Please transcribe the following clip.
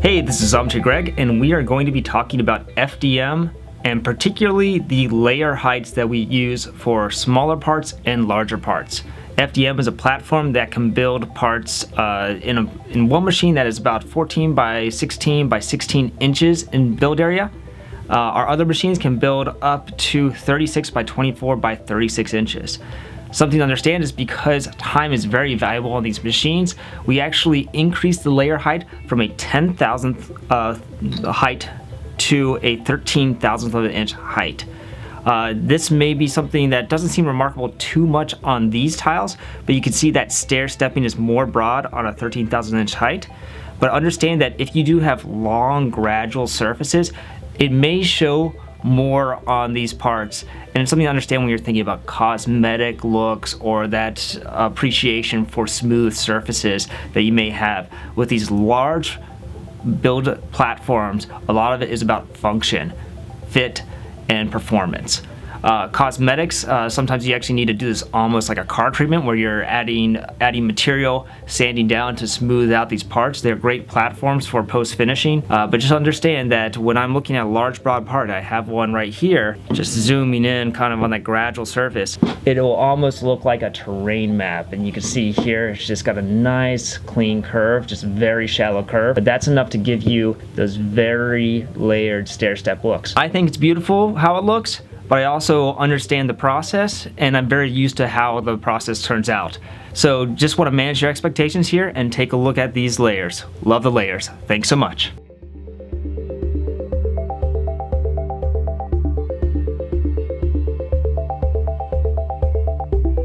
Hey, this is Xometry Greg, and we are going to be talking about FDM and particularly the layer heights that we use for smaller parts and larger parts. FDM is a platform that can build parts in one machine that is about 14 by 16 by 16 inches in build area. Our other machines can build up to 36 by 24 by 36 inches. Something to understand is because time is very valuable on these machines, we actually increase the layer height from a 10,000th height to a 13,000th of an inch height. This may be something that doesn't seem remarkable too much on these tiles, but you can see that stair stepping is more broad on a 13,000 inch height. But understand that if you do have long gradual surfaces, it may show more on these parts, and it's something to understand when you're thinking about cosmetic looks or that appreciation for smooth surfaces that you may have. With these large build platforms, a lot of it is about function, fit, and performance. Cosmetics, sometimes you actually need to do this almost like a car treatment where you're adding material, sanding down to smooth out these parts. They're great platforms for post-finishing, but just understand that when I'm looking at a large broad part, I have one right here, just zooming in kind of on that gradual surface, it will almost look like a terrain map, and you can see here it's just got a nice clean curve, just a very shallow curve, but that's enough to give you those very layered stair step looks. I think it's beautiful how it looks, but I also understand the process, and I'm very used to how the process turns out. So just want to manage your expectations here and take a look at these layers. Love the layers. Thanks so much.